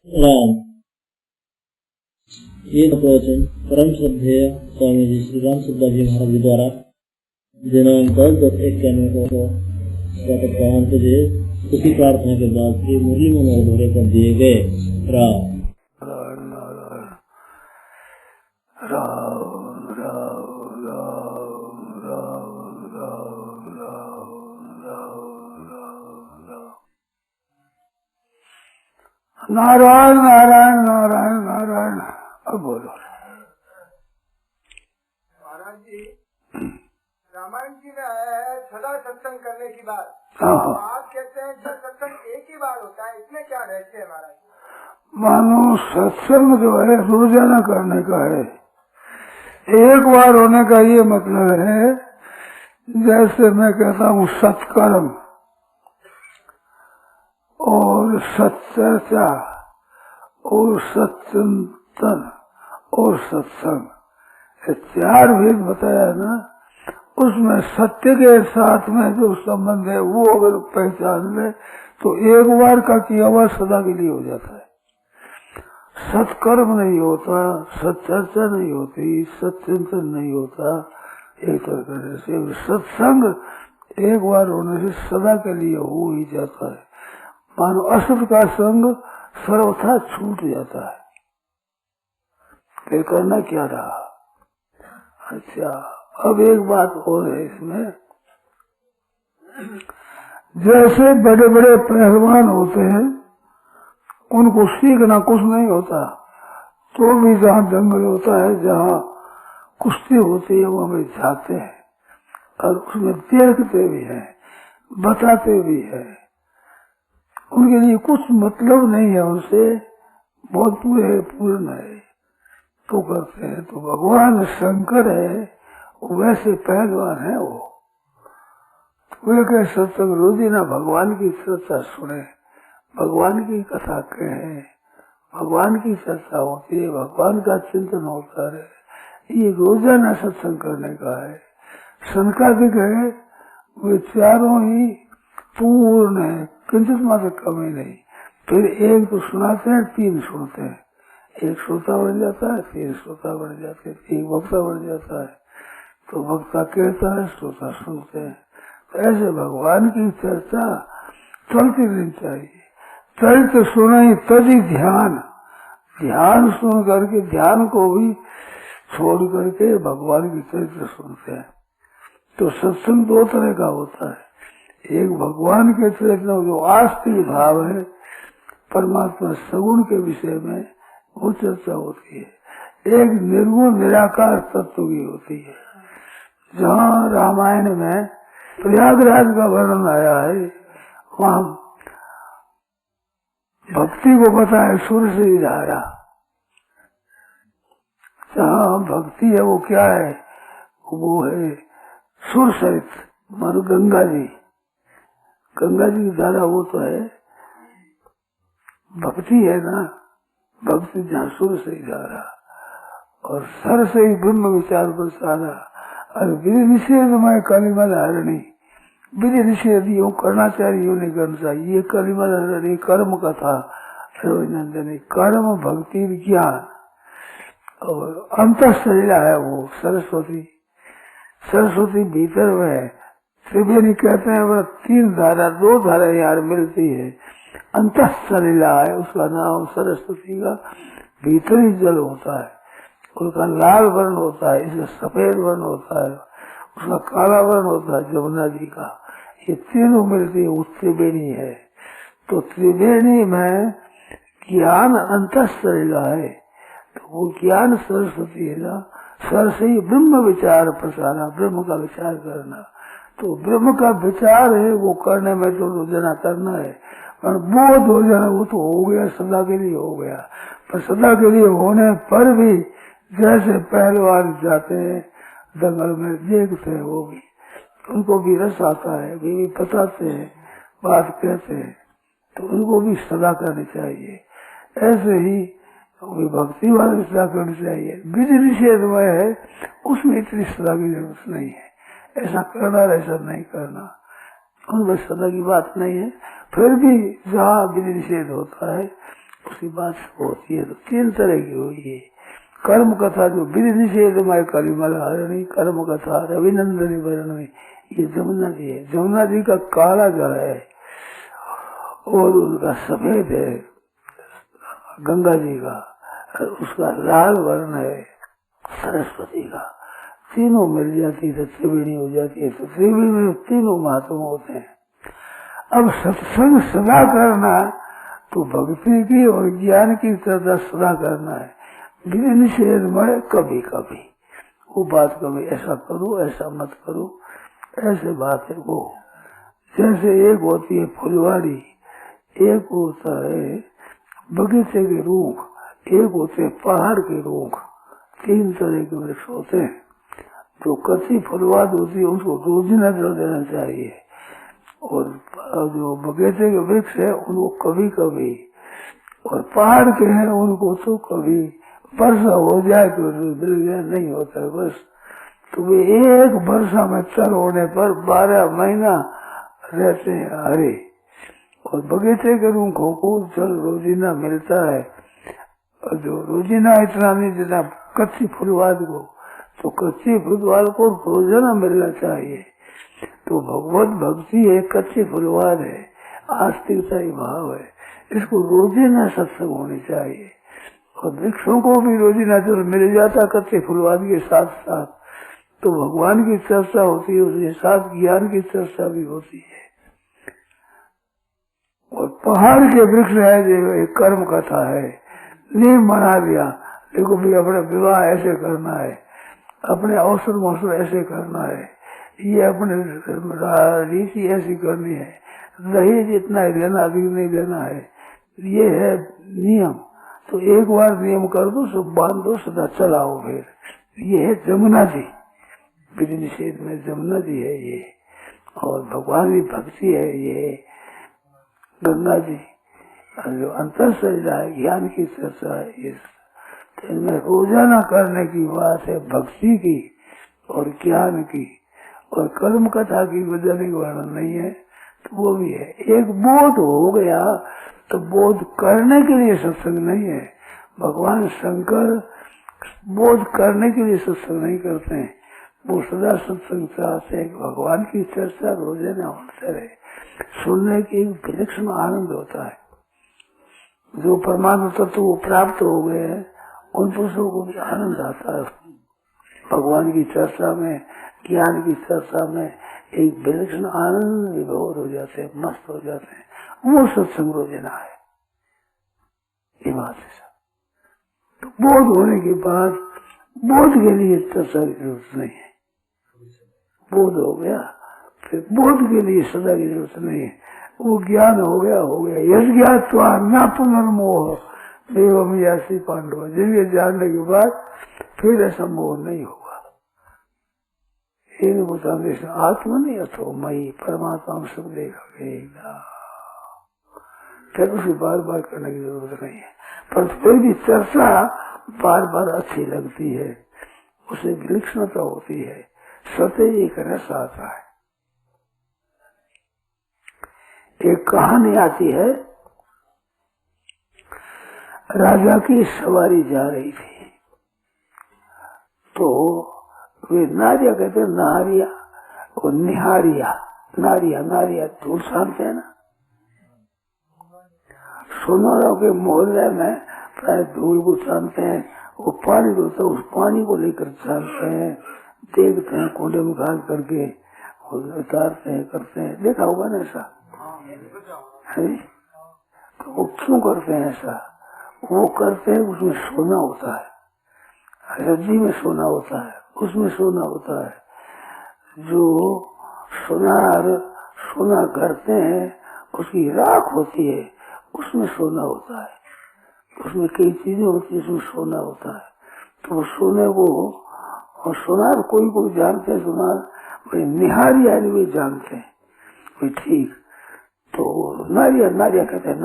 राम। ये प्रवचन परम श्रद्धेय स्वामी जी श्री राम सुब्बा जी महाराज द्वारा दिनांक 10/10/91 को प्रातः बजे उसी प्रार्थना के बाद श्री मुरली मनोहर धोरे कर दिए गए। राम नारायण नारायण नारायण नारायण। अब बोलो महाराज जी, रामायण जी में आया है सदा सत्संग करने की बात। आप कहते हैं जब सत्संग एक ही बार होता है, इसमें क्या रहते हैं महाराज? मानो सत्संग जो है रोजाना करने का है, एक बार होने का ये मतलब है। जैसे मैं कहता हूँ सत्कर्म और सच्चर्चा और सच्चिंतन और सत्संग, ये चार भेद बताया ना। उसमें सत्य के साथ में जो संबंध है वो अगर पहचान ले तो एक बार का किया हुआ सदा के लिए हो जाता है। सत्कर्म नहीं होता, सच्चर्चा नहीं होती, सच्चिंतन नहीं होता। एक तरह करने से सत्संग एक बार होने से सदा के लिए हो ही जाता है। मानो असत का संग सर्वथा छूट जाता है। फिर करना क्या रहा? अच्छा, अब एक बात और है इसमें। जैसे बड़े बड़े पहलवान होते हैं, उनको सीखना कुछ नहीं होता, तो भी जहाँ दंगल होता है, जहाँ कुश्ती होती है, वहाँ भी जाते हैं और उसमें देखते भी हैं, बताते भी हैं। उनके लिए कुछ मतलब नहीं है, उनसे बहुत पूर्ण है तो करते हैं। तो भगवान शंकर है, वैसे पहलवान है वो। वे कहे सत्संग रोजीना भगवान की चर्चा सुने, भगवान की कथा कहे, भगवान की चर्चा होती है, भगवान का चिंतन होता है। ये रोजाना सत्संग करने का है। शंकादिक है, वे चारों ही पूर्ण है, किंचित मात्र कमी नहीं। फिर एक तो सुनाते हैं, तीन सुनते हैं, एक श्रोता बढ़ जाता है, तीन श्रोता बढ़ जाते हैं, एक वक्ता बढ़ जाता है, तो वक्ता कहता है, श्रोता सुनते हैं। तो ऐसे भगवान की चर्चा चलती रहनी चाहिए। चरित्र सुनाई तभी ध्यान, ध्यान सुन करके ध्यान को भी छोड़ करके भगवान की चरित्र सुनते हैं। तो सत्संग दो तरह का होता है। एक भगवान के चरित्र जो आस्तिक भाव है, परमात्मा सगुण के विषय में वो चर्चा होती है। एक निर्गुण निराकार तत्व की होती है। जहाँ रामायण में प्रयागराज का वर्णन आया है, वहाँ भक्ति को पता है सुर से ही धारा। जहाँ भक्ति है वो क्या है? वो है सुर सहित, मानो गंगा जी, गंगा जी की धारा वो तो है भक्ति है ना। भक्ति जहाँ सुर से ही धारा और सर से ही ब्रह्म विचार पर सारा। और विधि निषेध में कालीमा धारणी, विधि निषेध यूँ करना चाहिए, यूँ नहीं करना चाहिए। ये कालीमा धारणी कर्म का था, कर्म भक्ति विज्ञान और अंतःशरीरा है वो सरस्वती। सरस्वती भीतर में है। त्रिवेणी कहते हैं वह तीन धारा, दो धारा यार मिलती है, अंतःशरीरा है उसका नाम सरस्वती का। भीतर ही जल होता है, उसका लाल वर्ण होता है, इसका सफेद वर्ण होता है, उसका काला वर्ण होता है जमुना जी का। ये तीनों मिलती है, वो त्रिवेणी है। तो त्रिवेणी में ज्ञान अंतःशरीरा है, तो वो ज्ञान सरस्वती है ना। सर से ही ब्रह्म विचार प्रसारा, ब्रह्म का विचार करना। तो ब्रह्म का विचार है, वो करने में जो रोजाना करना है। पर बोध हो जाना वो तो हो गया, सदा के लिए हो गया। पर सदा के लिए होने पर भी जैसे पहलवान जाते हैं दंगल में, देखते हैं, वो भी उनको भी रस आता है, वे भी बताते हैं, बात कहते हैं, तो उनको भी सदा करनी चाहिए। ऐसे ही भक्ति वाले सदा करनी चाहिए। विधि निषेध में है, उसमें इतनी सदा की जरूरत नहीं है। ऐसा करना ऐसा नहीं करना, उनमें सदा की बात नहीं है। फिर भी जहाँ विधि निषेध होता है उसकी बात होती है। तो 3 तरह की हुई है कर्म कथा, जो विधि निषेध में कलिमल हरणी कर्म कथा रविनंदनी वर्णनी, ये जमुना जी है। जमुना जी का काला जल है और उनका सफेद है गंगा जी का, उसका लाल वर्ण है सरस्वती का। तीनों मिल जाती है तो त्रिवेणी हो जाती है। तो त्रिवेणी में तीनों महात्मा होते हैं। अब सत्संग सदा करना तो भक्ति की और ज्ञान की तरह सदा करना है। विधि निषेध में कभी कभी वो बात, कभी ऐसा करो ऐसा मत करो, ऐसे बात है वो। जैसे एक होती है फुलवाड़ी, एक होता है बगीचे के रूख, एक होते हैं पहाड़ के रूख। 3 तरह के वृक्ष होते हैं। जो कच्ची फुलवाद होती है उसको रोजाना जल देना चाहिए, और जो बगीचे के वृक्ष है उनको कभी कभी, और पहाड़ के हैं उनको तो कभी वर्षा हो जाए तो नहीं होता है बस। तो वे एक वर्षा में चल होने पर 12 महीना रहते हैं हरे। और बगीचे के रूखों को जल रोजीना मिलता है, और जो रोजीना इतना नहीं जितना कच्ची फुलवाद को, तो कच्ची फुलवाद को रोजाना मिलना चाहिए। तो भगवत भक्ति है, कच्ची फुलवाद है, आस्तिकता ही भाव है, इसको रोजीना सत्संग होनी चाहिए। और वृक्षों को भी रोजीना जल मिल जाता कच्चे फुलवाद के साथ साथ, तो भगवान की चर्चा होती है, उसके साथ ज्ञान की चर्चा भी होती है। और पहाड़ के वृक्ष है जो एक कर्म कथा है, नियम बना दिया, देखो भी अपना विवाह ऐसे करना है, अपने अवसर मौसर ऐसे करना है, ये अपने रीति ऐसी करनी है, दहेज इतना ही लेना, अधिक नहीं लेना है, ये है नियम। तो एक बार नियम कर दो, सब बांध दो, सदा चलाओ। फिर ये है जमुना जी, विधि निषेध में जमुना जी है ये, और भगवान की भक्ति है ये गंगा जी। जो अंतर से जाए ज्ञान की चर्चा है, तो इनमें रोजाना करने की बात है भक्ति की और ज्ञान की, और कर्म कथा की वजह वर्णन नहीं है। तो वो भी है। एक बोध हो गया तो बोध करने के लिए सत्संग नहीं है। भगवान शंकर बोध करने के लिए सत्संग नहीं करते हैं, वो सदा सत्संग चाहते हैं। भगवान की चर्चा रोजाना होते रहे, सुनने की विलक्षण आनंद होता है। जो परमात्मा तत्व वो प्राप्त हो गए हैं उन पुरुषों को भी आनंद आता है। भगवान की चर्चा में, ज्ञान की चर्चा में एक विलक्षण आनंद विभोर हो जाते हैं, मस्त हो जाते हैं। वो सत्संग रोजाना है, ये बात है। तो बोध होने के बाद बोध के लिए चर्चा की जरूरत नहीं है। बोध हो गया फिर बोध के लिए सदा की जरूरत नहीं है। वो ज्ञान हो गया यश ज्ञात्वा न पुनर्मोह देवम यासी पांडव। जिनके जानने के बाद फिर ऐसा मोह नहीं होगा। आत्मा नहीं अथो मई परमात्मा सब देखा, फिर उसे बार बार करने की जरूरत नहीं है। पर फिर भी चर्चा बार बार अच्छी लगती है, उसे विलक्षणता होती है, सत्य एक रस आता है। एक कहानी आती है, राजा की सवारी जा रही थी, तो वे नारिया कहते हैं, नारिया और निहारिया, नारिया धूल शांति है ना। सोनारों के मोहल्ले में प्राय धूल को छानते हैं, वो पानी होता है उस पानी को लेकर छानते हैं, देखते हैं कोडे में घास करके उतारते हैं, करते हैं। देखा होगा ना ऐसा है? तो वो क्यों करते हैं ऐसा? वो करते हैं उसमें सोना होता है, रज्जी में सोना होता है, उसमें सोना होता है। जो सोना करते हैं उसकी राख होती है, उसमें सोना होता है। उसमें कई चीजें होती है, उसमें सोना होता है। तो वो सोने को, और सोनार कोई जानते हैं, सोनार निहारिया भी जानते हैं भाई, ठीक। तो नारिया कहते हैं,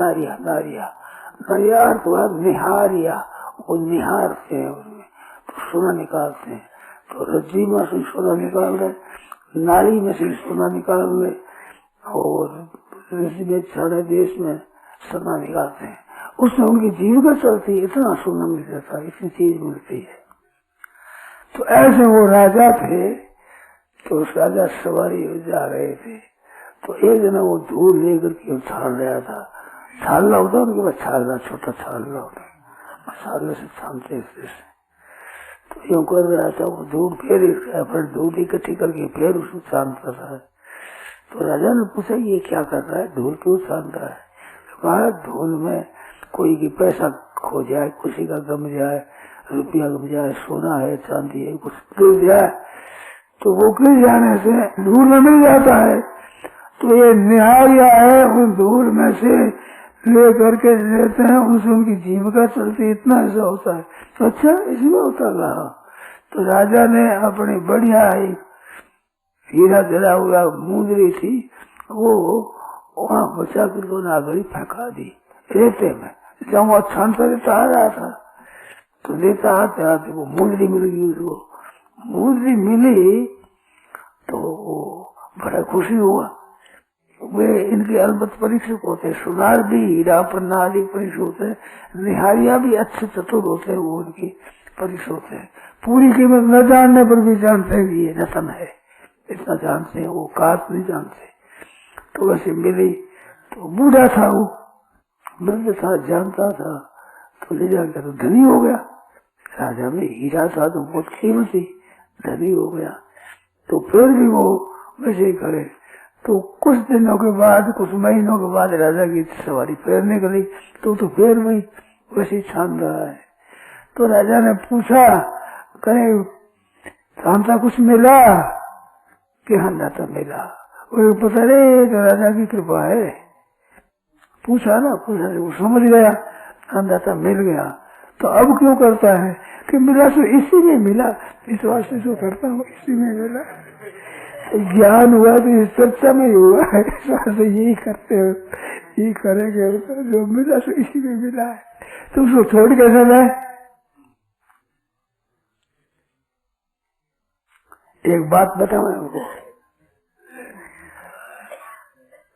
नारिया अर्थ हुआ निहारिया, वो निहारते हैं उसमें, तो सोना निकालते हैं। तो रज्जी में से सोना निकाल रहे, नारी में से सोना निकाल रहे, और रज्जी में सारे देश में सोना निकालते हैं। उससे उनकी जीविका चलती है, इतना सोना मिल जाता है, इतनी चीज मिलती है। तो ऐसे वो राजा थे, तो उस राजा सवारी जा रहे थे, तो एक दिन वो धूल लेकर के छाल रहा था। छालना होता उनके पास, छालना छोटा छालना होता, छालने से छानते इससे। तो यूं कर रहा था वो धूल, फिर धूल इकट्ठी करके फिर उसको छानता था। तो राजा ने पूछा ये क्या कर रहा है, धूल क्यों छान रहा है? कहा धूल में कोई की पैसा खो जाए, किसी का गम जाए, रुपया गम जाए, सोना है चांदी है, कुछ गिर जाए तो वो गिर जाने से धूल में मिल जाता है। तो ये निहारिया है, उन धूल में से ले करके लेते हैं, उनसे उनकी जीविका चलती, इतना ऐसा होता है। तो अच्छा इसमें उतर रहा। तो राजा ने अपनी बढ़िया हीरा जला हुआ मुंदरी थी, वो वहाँ बचा कर दो नागरी फेंका दी रेते में। जब वो छानता रहता आ रहा था तो लेता आते आते वो मुंदरी मिल गई उसको। मुंदरी मिली तो बड़ा खुशी हुआ। वे इनके अलबत्त परीक्षक होते, सुनार भी हीरा पन्ना आदि परीक्षक होते, निहारिया भी अच्छे चतुर होते, वो उनकी परीक्षक होते हैं। पूरी कीमत न जानने पर भी जानते हैं ये रतन है, इतना जानते हैं, वो काट नहीं जानते। तो वैसे मिली तो बूढ़ा था, वो वृद्ध था, जानता था, तो ले जाकर तो धनी हो गया। राजा में हीरा था तो बहुत कीमती, धनी हो गया। तो फिर भी वो वैसे ही करे। तो कुछ दिनों के बाद, कुछ महीनों के बाद राजा की सवारी फिर निकली, तो फिर भी वैसे छान रहा है। तो राजा ने पूछा कहीं शांता कुछ मिला कि हाँ नाता मिला, वो पता नहीं, तो राजा की कृपा है। पूछा ना, वो समझ गया, अंदाता मिल गया। तो अब क्यों करता है कि मिला तो इसी में मिला, इस वास्ते जो करता हूँ इसी में मिला। ज्ञान हुआ तो इस चर्चा में हुआ है, इस वास्ते यही करते हो, यही करेंगे, जो मिला तो इसी में मिला है। तो उसको छोड़ कैसा जाए? एक बात बताऊं आपको,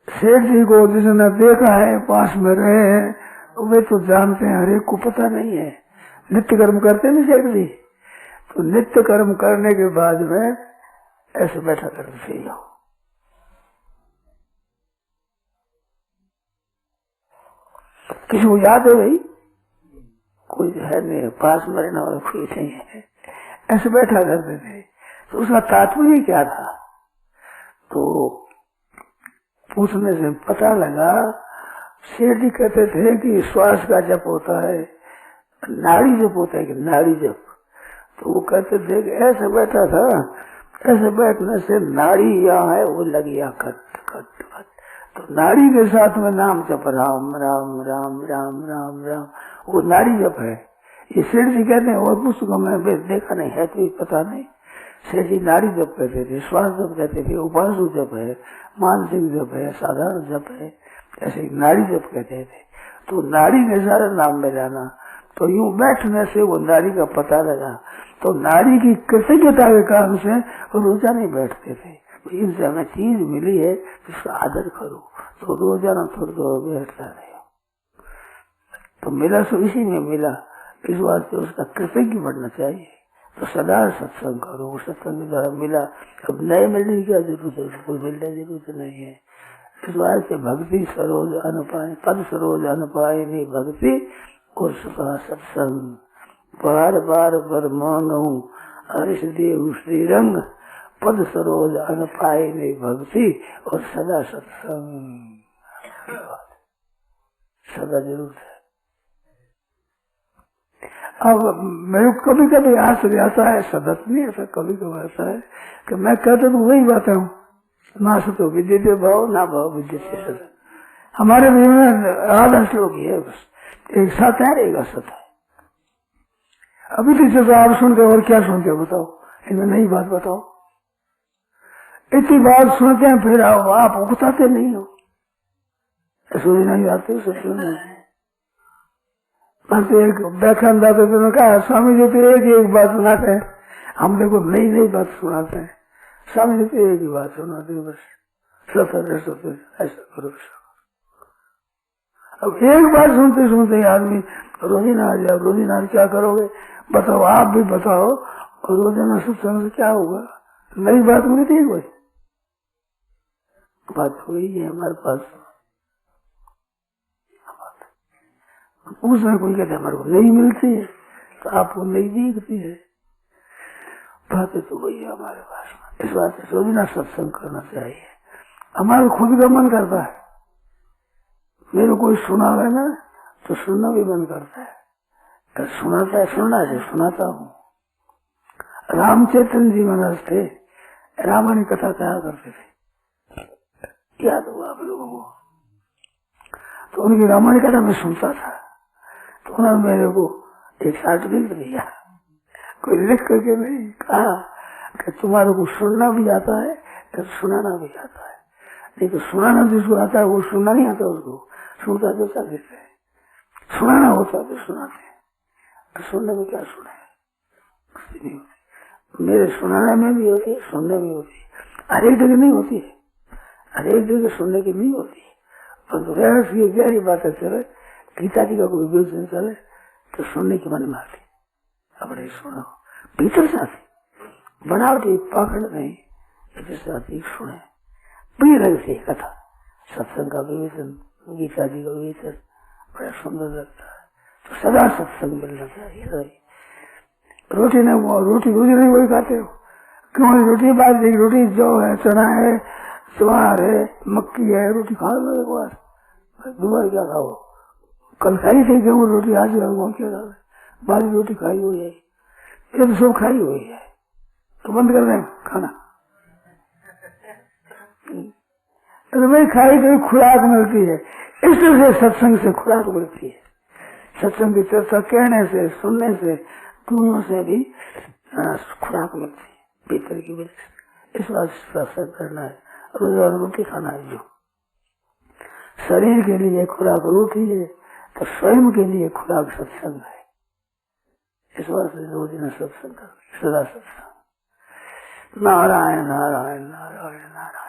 सेठ जी को जिसने देखा है, पास में रहे हैं, वे तो जानते हैं, हरेक को पता नहीं है। नित्य कर्म करते हैं सेठ जी, तो नित्य कर्म करने के बाद में ऐसे बैठा करते थे। किसी को याद है भाई? कोई है नहीं, पास में रहने वाला कोई नहीं है, ऐसे बैठा करते थे। तो उसका तात्पर्य क्या था? तो पूछने से पता लगा, सेठ जी कहते थे कि श्वास का जप होता है, नाड़ी जप होता है कि नाड़ी जप। तो वो कहते थे कि ऐसे बैठा था, ऐसे बैठने से नाड़ी यहाँ है वो लगी खट खट खट, तो नाड़ी के साथ में नाम जप, राम राम राम राम राम राम, वो नाड़ी जप है। ये सेठ जी कहते हैं, और पुस्तकों में देखा नहीं है, तो पता नहीं। सेठ जी नाड़ी जप कहते थे, श्वास जप कहते थे, उपासु जप है, मानसिक जप है, साधारण जप है, ऐसे नाड़ी जप कहते थे। तो नाड़ी के सारे नाम में जाना, तो यूं बैठने से वो नाड़ी का पता लगा। तो नाड़ी की कृतज्ञता के कारण से रोजाना बैठते थे, इनसे हमें चीज मिली है इसका आदर करो, तो रोजाना थोड़ा बैठता रहे। तो मिला सो इसी में मिला, इस वास्ते उसका कृतज्ञ बनना चाहिए। तो सदा सत्संग करो, सत्संग के द्वारा मिला, अब नए मिलने की क्या जरूरत है, उसको मिलने की जरूरत नहीं है। इस वास्ते भक्ति सरोज अनुपाय, पद सरोज अनुपाय नहीं भक्ति और सुखा सत्संग, बार बार पर मांगू हर्ष देव श्रीरंग, पद सरोज अनुपाय नहीं भक्ति और सदा सत्संग, सदा जरूरत है। अब मेरे कभी कभी आश्चर्य आता है, सदत नहीं ऐसा, कभी कभी आता है कि मैं कहता तो वही बात हूँ, ना सतो विद्यते भाव, ना भाव विद्यते सत। हमारे में आधा श्लोक ही है बस, एक सत है एक असत है। अभी तो आप सुनते और क्या सुनते हो बताओ, इनमें नई बात बताओ। इतनी बात सुनते हैं फिर आप उगताते नहीं हो, ऐसे नहीं आते हो सब नहीं। एक व्याख्यान दाते तो कहा, स्वामी जी तो एक बात सुनाते हैं, हम देखो नई नई बात सुनाते हैं। स्वामी जी तो एक ही बात सुनाते हैं बस, सतर ऐसा करो। अब एक बार सुनते सुनते आदमी रोजीना आ जाए, रोजीना क्या करोगे बताओ, आप भी बताओ। और रोजाना सत्संग से क्या होगा? नई बात मिलती है, कोई बात हुई है हमारे पास। उसमें कोई कहते हमारे को नहीं मिलती है, तो आपको नहीं दिखती है। बातें तो वही है हमारे पास। इस बात से रोजाना सत्संग करना चाहिए। हमारा खुद का मन करता है, मेरे कोई सुनावे ना तो सुनना भी मन करता है, तो सुनाता है, सुनना से सुनाता हूँ। रामचैतन्य जी महाराज थे, रामायण कथा कहा करते थे, याद हुआ आप लोगों को? तो उनकी रामायण कथा मैं सुनता था, तो उन्होंने मेरे को एक सर्टिफिकेट दिया, कोई लिख करके नहीं, कहा कि तुम्हारे को सुनना भी आता है तो सुनाना भी आता है। नहीं तो सुनाना जिसको आता है वो सुनना नहीं आता उसको, सुनता तो क्या देते हैं, सुनाना होता है तो सुनाते हैं, तो सुनने में क्या सुने? मेरे सुनाने में भी होती है, सुनने में होती है, हर एक जगह नहीं होती है, हर एक जगह सुनने की नहीं होती है। पर रहस्य ये गहरी बातें चले, गीता जी का कोई विवेचन चले तो सुनने की मन में आती, अपने सुनो भीतर से आती, बनावटी पाखंड नहीं, जैसे आती सुने प्रिय रंग से कथा, सत्संग का विवेचन, गीता जी का विवेचन बड़ा सुंदर लगता है। तो सदा सत्संग मिलना चाहिए। रोटी नहीं, रोटी नहीं वही खाते हो क्यों? रोटी बाजरे की रोटी, जौ है, चना है, ज्वार है, मक्की है, रोटी खा लो एक बार, दोबारा क्या खाओ? कल खाई थी गेहूँ रोटी, आज क्या खा, बाजरी रोटी खाई हुई है, ये तो सब खाई हुई है, तो बंद कर दें खाना। तो भाई खाई तो खुराक मिलती है, इस तरह से सत्संग से खुराक मिलती है। सत्संग की चर्चा कहने से, सुनने से, दोनों से भी खुराक मिलती है, भीतर की वजह से। इस बात से सत्संग करना है, रोज रोटी खाना है। जो शरीर के लिए खुराक रोटी है, तो स्वयं के लिए खुराक सत्संग है। इस बात से रोज न सत्संग कर, सदा सत्संग। नारायण नारायण नारायण नारायण।